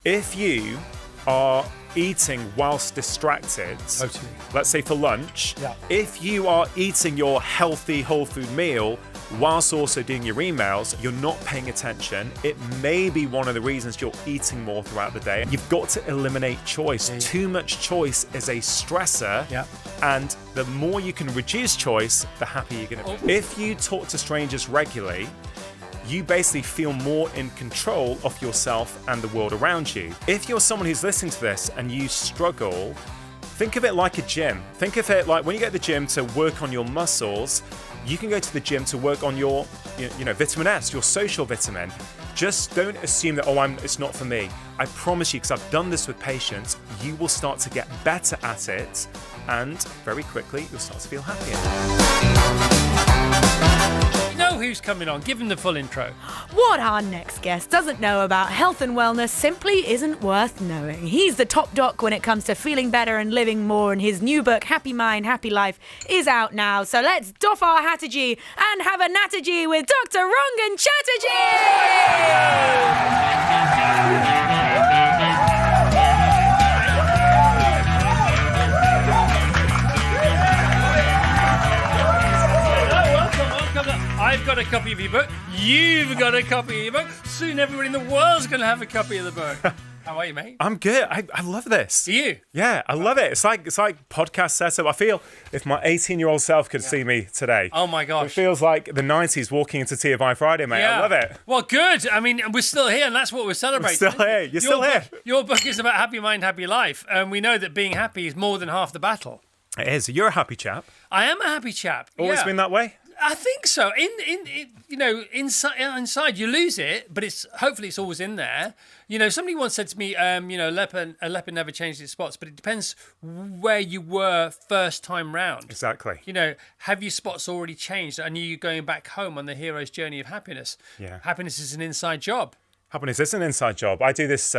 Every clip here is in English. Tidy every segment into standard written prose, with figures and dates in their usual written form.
If you are eating whilst distracted, Totally. let's say for lunch, Yeah. if you are eating your healthy whole food meal whilst also doing your emails, you're not paying attention. It may be one of the reasons you're eating more throughout the day. You've got to eliminate choice. Yeah. Too much choice is a stressor. Yeah. And the more you can reduce choice, the happier you're going to be. If you talk to strangers regularly, you basically feel more in control of yourself and the world around you. If you're someone who's listening to this and you struggle, think of it like a gym. Think of it like when you go to the gym to work on your muscles, you can go to the gym to work on your, vitamin S, your social vitamin. Just don't assume that, it's not for me. I promise you, because I've done this with patients, you will start to get better at it, and very quickly, you'll start to feel happier. Know who's coming on? Give him the full intro. What our next guest doesn't know about health and wellness simply isn't worth knowing. He's the top doc when it comes to feeling better and living more, and his new book, Happy Mind, Happy Life, is out now. So let's doff our Chatterjee and have a Natterjee with Dr. RANGAN I've got a copy of your book. You've got a copy of your book. Soon everybody in the world's going to have a copy of the book. How are you, mate? I'm good. I love this. Do you? Yeah, I love it. It's like podcast setup. I feel if my 18-year-old self could see me today. Oh my gosh. It feels like the 90s walking into TFI Friday, mate. I love it. Well, good. I mean, we're still here, and that's what we're celebrating. We're still here. You're still here. Your book is about happy mind, happy life, and we know that being happy is more than half the battle. It is. You're a happy chap. I am a happy chap. Always been that way? I think so. Inside you lose it, but hopefully it's always in there. Somebody once said to me, a leopard never changes its spots, but it depends where you were first time round. Exactly. Have your spots already changed? And you're going back home on the hero's journey of happiness. Yeah. Happiness is an inside job. Happiness is an inside job. I do this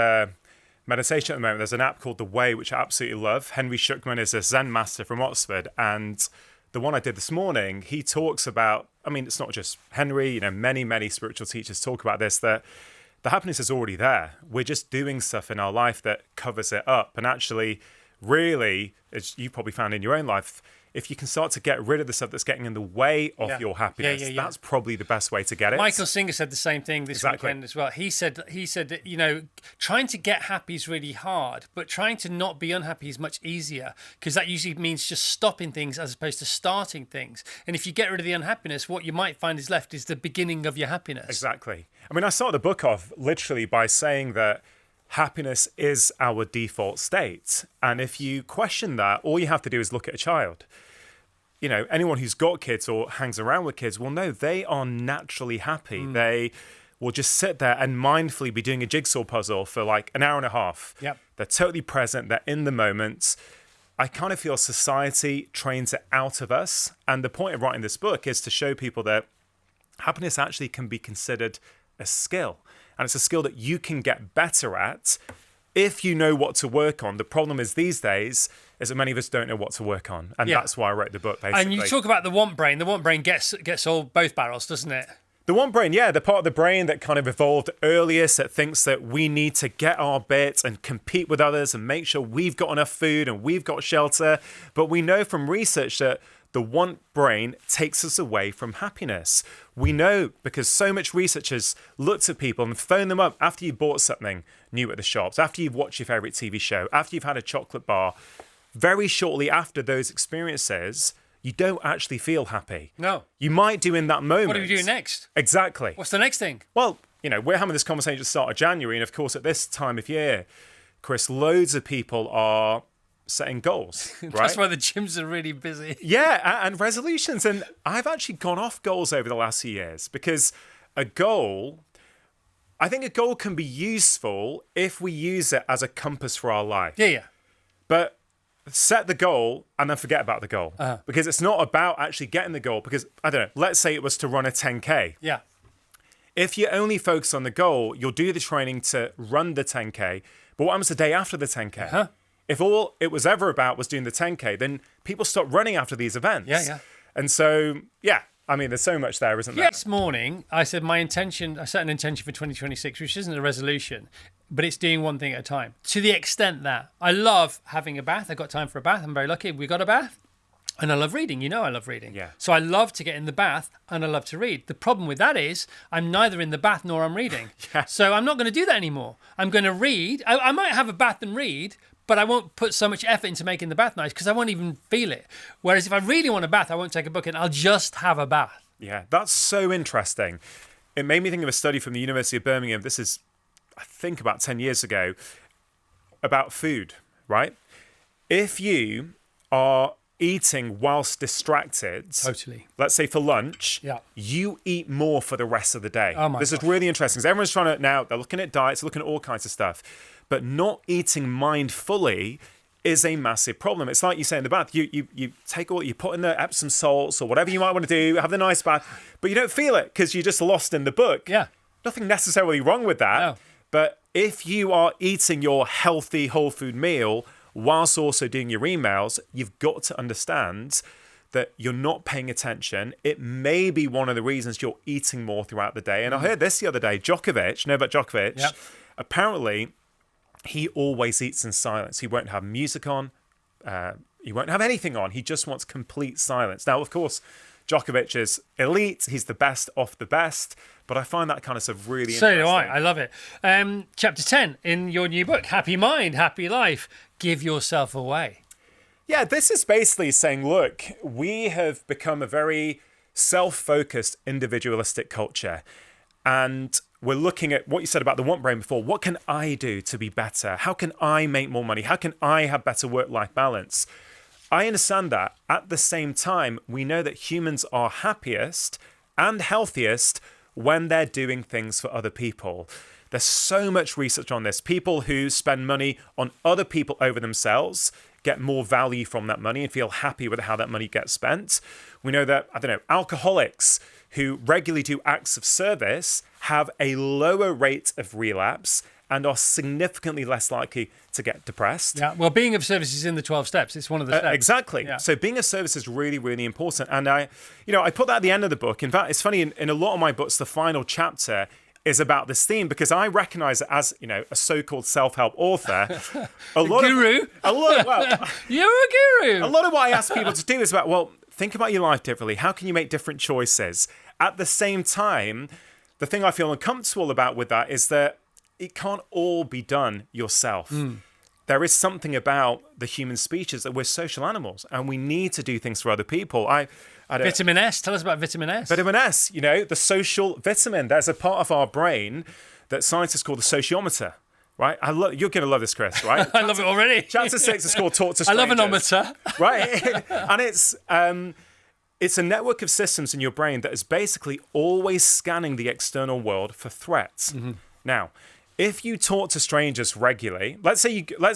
meditation at the moment. There's an app called The Way, which I absolutely love. Henry Shukman is a Zen master from Oxford, and the one I did this morning, he talks about, it's not just Henry, many, many spiritual teachers talk about this, that the happiness is already there. We're just doing stuff in our life that covers it up. And actually, really, as you probably found in your own life, if you can start to get rid of the stuff that's getting in the way of your happiness, that's probably the best way to get it. Michael Singer said the same thing this weekend as well. He said that, trying to get happy is really hard, but trying to not be unhappy is much easier, because that usually means just stopping things as opposed to starting things. And if you get rid of the unhappiness, what you might find is left is the beginning of your happiness. Exactly. I started the book off literally by saying that happiness is our default state. And if you question that, all you have to do is look at a child. Anyone who's got kids or hangs around with kids will know they are naturally happy. They will just sit there and mindfully be doing a jigsaw puzzle for like an hour and a half. Yep. They're totally present. They're in the moment. I kind of feel society trains it out of us. And the point of writing this book is to show people that happiness actually can be considered a skill. And it's a skill that you can get better at if you know what to work on. The problem is these days is that many of us don't know what to work on. And that's why I wrote the book, basically. And you talk about the want brain. The want brain gets both barrels, doesn't it? The want brain, the part of the brain that kind of evolved earliest, that thinks that we need to get our bit and compete with others and make sure we've got enough food and we've got shelter. But we know from research that the want brain takes us away from happiness. We know because so much research has looked at people and phoned them up after you bought something new at the shops, after you've watched your favourite TV show, after you've had a chocolate bar. Very shortly after those experiences, you don't actually feel happy. No. You might do in that moment. What do we do next? Exactly. What's the next thing? Well, we're having this conversation at the start of January, and of course at this time of year, Chris, loads of people are setting goals, right? That's why the gyms are really busy. Yeah, and resolutions. And I've actually gone off goals over the last few years because I think a goal can be useful if we use it as a compass for our life. Yeah. But set the goal and then forget about the goal. Because it's not about actually getting the goal. Because, I don't know, let's say it was to run a 10K. Yeah. If you only focus on the goal, you'll do the training to run the 10K. But what happens the day after the 10K? If all it was ever about was doing the 10K, then people stop running after these events. Yeah. And so, I mean, there's so much there, isn't there? This morning, I said I set an intention for 2026, which isn't a resolution, but it's doing one thing at a time. To the extent that I love having a bath. I got time for a bath. I'm very lucky. We got a bath. And I love reading. I love reading. Yeah. So I love to get in the bath and I love to read. The problem with that is I'm neither in the bath nor I'm reading. Yeah. So I'm not going to do that anymore. I'm going to read. I might have a bath and read, but I won't put so much effort into making the bath nice because I won't even feel it. Whereas if I really want a bath, I won't take a book and I'll just have a bath. Yeah, that's so interesting. It made me think of a study from the University of Birmingham. This is, I think, about 10 years ago, about food, right? If you are eating whilst distracted, Totally. let's say for lunch, Yeah. you eat more for the rest of the day. Oh my This gosh. is really interesting because everyone's trying to now, they're looking at diets, looking at all kinds of stuff, but not eating mindfully is a massive problem. It's like you say in the bath, you take all, you put in the Epsom salts or whatever you might want to do, have the nice bath, but you don't feel it because you're just lost in the book. Yeah. Nothing necessarily wrong with that. No. But if you are eating your healthy whole food meal whilst also doing your emails, you've got to understand that you're not paying attention. It may be one of the reasons you're eating more throughout the day. And I heard this the other day, Djokovic, know about Djokovic? Yep. Apparently, he always eats in silence. He won't have music on. He won't have anything on. He just wants complete silence. Now, of course, Djokovic is elite. He's the best of the best. But I find that kind of stuff really So interesting. do I. I love it. Chapter 10 in your new book, Happy Mind, Happy Life. Give yourself away. Yeah, this is basically saying, look, we have become a very self-focused, individualistic culture. And we're looking at what you said about the want brain before. What can I do to be better? How can I make more money? How can I have better work-life balance? I understand that. At the same time, we know that humans are happiest and healthiest when they're doing things for other people. There's so much research on this. People who spend money on other people over themselves get more value from that money and feel happy with how that money gets spent. We know that, alcoholics who regularly do acts of service have a lower rate of relapse and are significantly less likely to get depressed. Yeah. Well, being of service is in the 12 steps. It's one of the steps. Exactly. Yeah. So being of service is really, really important. And I put that at the end of the book. In fact, it's funny, in a lot of my books, the final chapter is about this theme because I recognize it as, a so-called self-help author. Guru. Well, You're a guru. a lot of what I ask people to do is about, well, think about your life differently. How can you make different choices? At the same time, the thing I feel uncomfortable about with that is that it can't all be done yourself. There is something about the human species that we're social animals and we need to do things for other people. Vitamin S. Tell us about vitamin S. Vitamin S, the social vitamin. There's a part of our brain that scientists call the sociometer, right? You're going to love this, Chris, right? I love it already. Chapter 6 is called Talk to I Strangers. love an ometer. Right? And it's a network of systems in your brain that is basically always scanning the external world for threats. Now, if you talk to strangers regularly, let's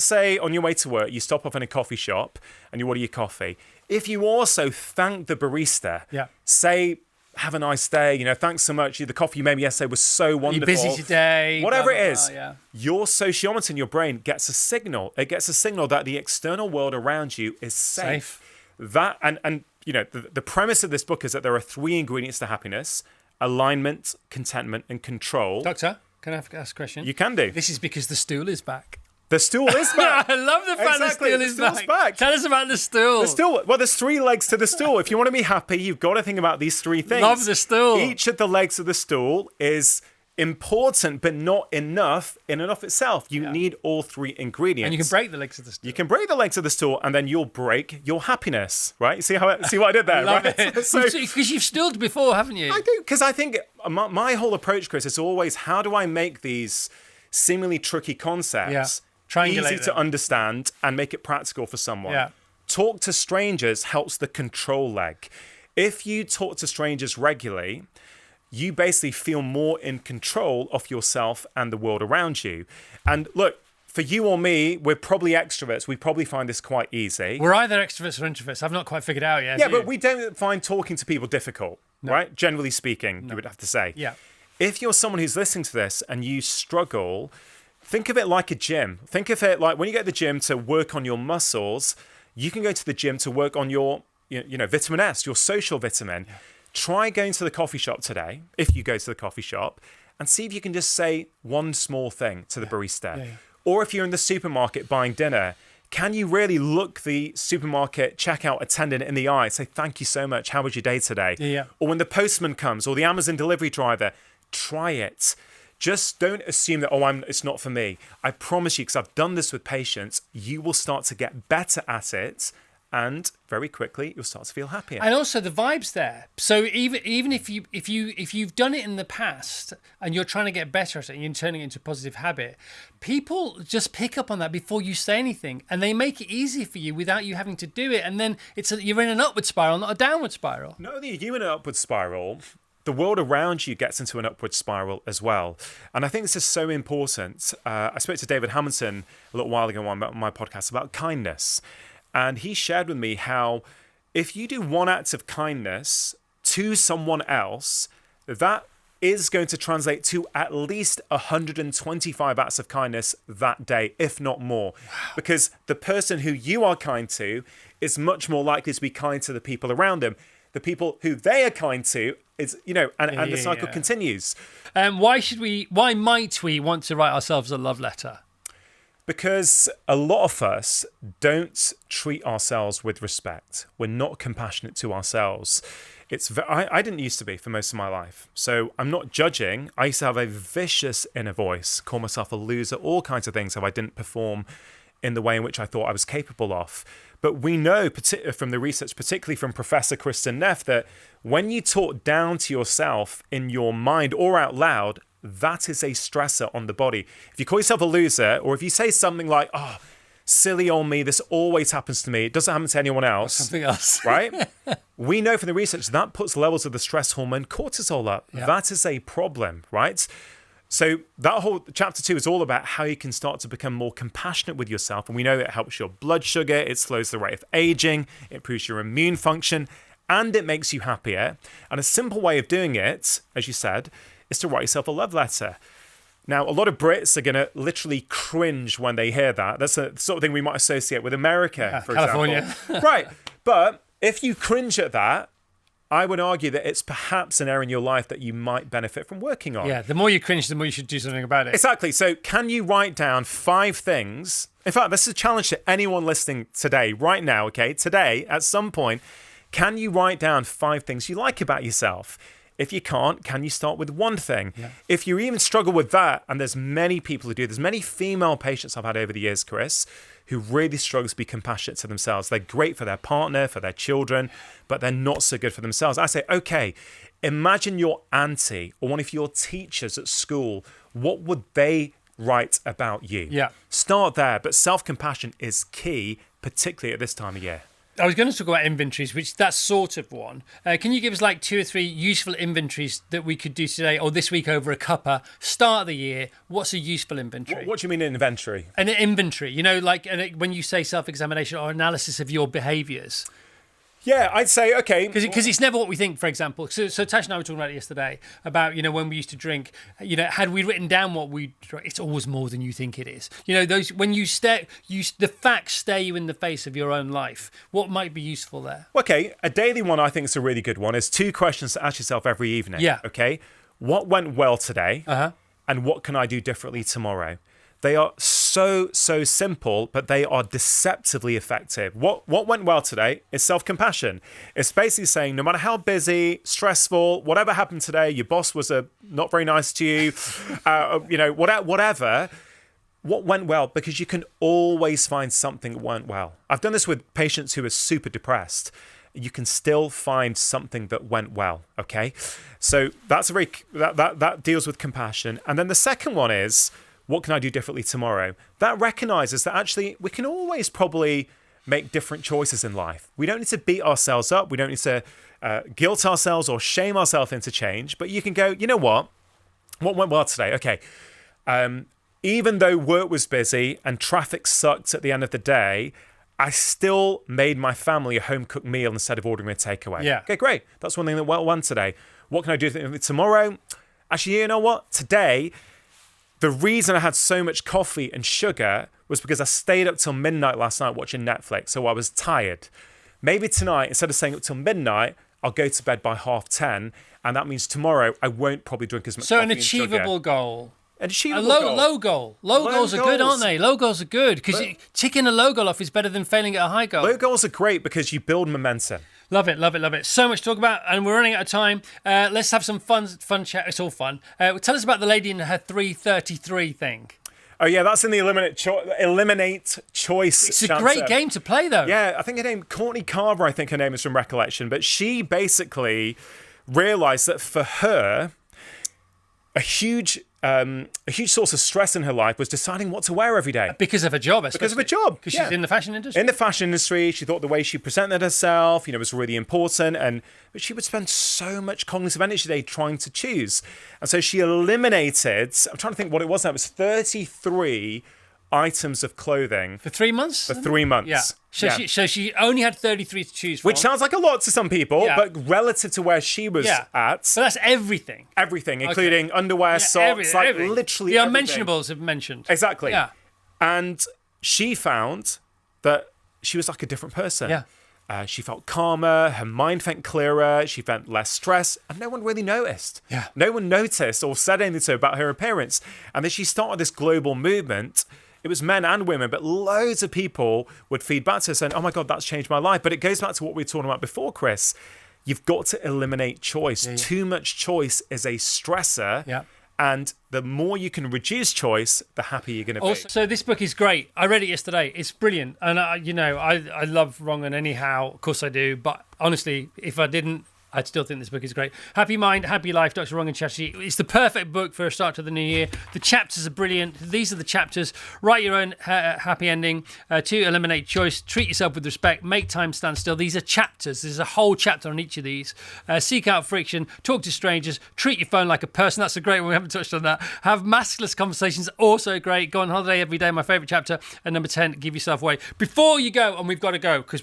say on your way to work, you stop off in a coffee shop and you order your coffee. If you also thank the barista, say, have a nice day, thanks so much. The coffee you made me yesterday was so wonderful. You're busy today. Whatever blah, blah, it is, blah, yeah. your sociometer in your brain gets a signal. It gets a signal that the external world around you is safe. That and the premise of this book is that there are 3 ingredients to happiness: alignment, contentment, and control. Doctor, can I ask a question? You can do. This is because the stool is back. The stool is back. I love the fact Exactly, the the stool is stool's back. back. Tell us about the stool. The stool. Well, there's 3 legs to the stool. If you want to be happy, you've got to think about these 3 things. Love the stool. Each of the legs of the stool is important, but not enough in and of itself. You need all 3 ingredients. And you can break the legs of the stool. You can break the legs of the stool, and then you'll break your happiness. Right? See what I did there? Love right? it. So, Because you've stooled before, haven't you? I do, because I think my whole approach, Chris, is always how do I make these seemingly tricky concepts Triangulate easy to them. understand and make it practical for someone. Yeah. Talk to strangers helps the control leg. If you talk to strangers regularly, you basically feel more in control of yourself and the world around you. And look, for you or me, we're probably extroverts. We probably find this quite easy. We're either extroverts or introverts. I've not quite figured out yet. Yeah, but we don't find talking to people difficult, right? Generally speaking, you would have to say. Yeah. If you're someone who's listening to this and you struggle, think of it like a gym. Think of it like when you go to the gym to work on your muscles, you can go to the gym to work on your, vitamin S, your social vitamin. try going to the coffee shop today, if you go to the coffee shop, and see if you can just say one small thing to the barista. Yeah. Or if you're in the supermarket buying dinner, can you really look the supermarket checkout attendant in the eye and say, thank you so much, how was your day today? Yeah. Or when the postman comes, or the Amazon delivery driver, try it. Just don't assume that, it's not for me. I promise you, because I've done this with patients, you will start to get better at it. And very quickly, you'll start to feel happier. And also the vibe's there. So even if you've done it in the past and you're trying to get better at it and you're turning it into a positive habit, people just pick up on that before you say anything, and they make it easy for you without you having to do it. And then you're in an upward spiral, not a downward spiral. Not only are you in an upward spiral, the world around you gets into an upward spiral as well. And I think this is so important. I spoke to David Hamilton a little while ago on my podcast about kindness. And he shared with me how if you do one act of kindness to someone else, that is going to translate to at least 125 acts of kindness that day, if not more. Wow. Because the person who you are kind to is much more likely to be kind to the people around them. The people who they are kind to is, and the cycle continues. Why might we want to write ourselves a love letter? Because a lot of us don't treat ourselves with respect. We're not compassionate to ourselves. I didn't used to be for most of my life. So I'm not judging. I used to have a vicious inner voice, call myself a loser, all kinds of things if I didn't perform in the way in which I thought I was capable of. But we know from the research, particularly from Professor Kristen Neff, that when you talk down to yourself in your mind or out loud, that is a stressor on the body. If you call yourself a loser, or if you say something like, oh, silly old me, this always happens to me, it doesn't happen to anyone else. Something else. Right? We know from the research that puts levels of the stress hormone cortisol up. Yeah. That is a problem, right? So that whole chapter 2 is all about how you can start to become more compassionate with yourself. And we know it helps your blood sugar, it slows the rate of aging, it improves your immune function, and it makes you happier. And a simple way of doing it, as you said, is to write yourself a love letter. Now, a lot of Brits are going to literally cringe when they hear that. That's the sort of thing we might associate with America, for California. example. Right. But if you cringe at that, I would argue that it's perhaps an area in your life that you might benefit from working on. Yeah, the more you cringe, the more you should do something about it. Exactly. So can you write down 5 things? In fact, this is a challenge to anyone listening today, right now, okay? Today, at some point, can you write down 5 things you like about yourself? If you can't, can you start with 1 thing? Yeah. If you even struggle with that, and there's many people who do, there's many female patients I've had over the years, Chris, who really struggle to be compassionate to themselves. They're great for their partner, for their children, but they're not so good for themselves. I say, okay, imagine your auntie or one of your teachers at school. What would they write about you? Yeah. Start there, but self-compassion is key, particularly at this time of year. I was going to talk about inventories, which that's sort of one. Can you give us like 2 or 3 useful inventories that we could do today or this week over a cuppa? Start of the year. What's a useful inventory? What do you mean an inventory? An inventory, like when you say self-examination or analysis of your behaviours. Yeah, I'd say, okay. Because it's never what we think, for example. So Tash and I were talking about it yesterday, about, when we used to drink, had we written down what we drank, it's always more than you think it is. Those, when the facts stare you in the face of your own life. What might be useful there? Okay, a daily one I think is a really good one is 2 questions to ask yourself every evening. Yeah. Okay, what went well today? Uh-huh. And what can I do differently tomorrow? They are so simple, but they are deceptively effective. What went well today is self-compassion. It's basically saying no matter how busy, stressful, whatever happened today, your boss was not very nice to you, whatever, what went well, because you can always find something that went well. I've done this with patients who are super depressed. You can still find something that went well, okay? So that's that deals with compassion. And then the second one is, what can I do differently tomorrow? That recognizes that actually we can always probably make different choices in life. We don't need to beat ourselves up. We don't need to guilt ourselves or shame ourselves into change. But you can go, you know what? What went well today? Okay. Even though work was busy and traffic sucked at the end of the day, I still made my family a home-cooked meal instead of ordering a takeaway. Yeah. Okay, great. That's one thing that went today. What can I do tomorrow? Actually, you know what? Today, the reason I had so much coffee and sugar was because I stayed up till midnight last night watching Netflix, so I was tired. Maybe tonight, instead of staying up till midnight, I'll go to bed by 10:30, and that means tomorrow I won't probably drink as much So coffee an and achievable sugar. goal. An achievable low goal. goal. Low goals are good, aren't they? Low goals are good because ticking a low goal off is better than failing at a high goal. Low goals are great because you build momentum. Love it, love it, love it. So much to talk about, and we're running out of time. Let's have some fun chat. It's all fun. Tell us about the lady in her 333 thing. Oh yeah, that's in the eliminate choice. It's a great game to play, though. Yeah, I think her name Courtney Carver. I think her name is from recollection, but she basically realised that for her, a huge source of stress in her life was deciding what to wear every day. Because of her job, Because of her job. Because she's in the fashion industry. In the fashion industry, she thought the way she presented herself, was really important. But she would spend so much cognitive energy today trying to choose. And so she eliminated, I'm trying to think what it was now, it was 33 items of clothing. For 3 months? For 3 months. Yeah. So she only had 33 to choose from. Which sounds like a lot to some people, Yeah. but relative to where she was at. But that's everything. Everything, including underwear, socks, everything. Literally the everything. unmentionables have mentioned. Exactly. Yeah. And she found that she was like a different person. Yeah. She felt calmer, her mind felt clearer, she felt less stress, and no one really noticed. Yeah. No one noticed or said anything to her about her appearance. And then she started this global movement. It was men and women, but loads of people would feed back to her saying, oh my God, that's changed my life. But it goes back to what we were talking about before, Chris. You've got to eliminate choice. Yeah. Too much choice is a stressor. Yeah. And the more you can reduce choice, the happier you're going to be. So this book is great. I read it yesterday. It's brilliant. And, I love Rangan anyhow. Of course I do. But honestly, if I didn't, I'd still think this book is great. Happy Mind, Happy Life, Dr. Rangan Chatterjee. It's the perfect book for a start to the new year. The chapters are brilliant. These are the chapters. Write your own happy ending. To eliminate choice. Treat yourself with respect. Make time stand still. These are chapters. There's a whole chapter on each of these. Seek out friction. Talk to strangers. Treat your phone like a person. That's a great one. We haven't touched on that. Have maskless conversations. Also great. Go on holiday every day. My favourite chapter. And number 10, give yourself away. Before you go, and we've got to go because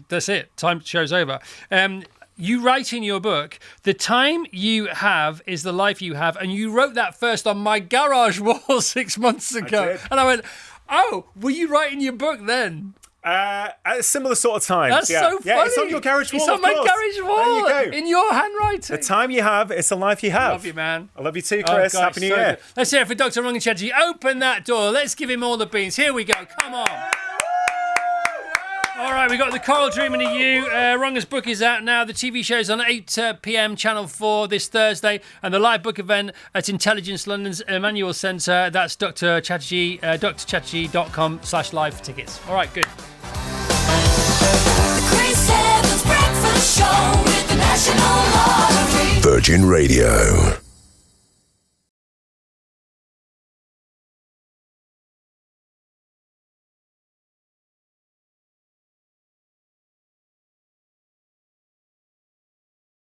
that's it. Time show's over. You write in your book, the time you have is the life you have. And you wrote that first on my garage wall 6 months ago. And I went, oh, were you writing your book then? At a similar sort of time. That's so funny. Yeah, it's on your garage wall. It's on my garage wall. There you go. In your handwriting. The time you have, it's the life you have. I love you, man. I love you too, Chris. God, Happy New Year. Good. Let's hear it for Dr. Rangan Chatterjee. Open that door. Let's give him all the beans. Here we go. Come on. All right, we got The Coral Dreaming of You. Rangan's book is out now. The TV show's on 8 p.m. Channel 4 this Thursday. And the live book event at Intelligence London's Emmanuel Centre. That's Dr. Chatterjee, drchatterjee.com/live for tickets. All right, good. The Chris Evans Breakfast Show with the National Lottery. Virgin Radio.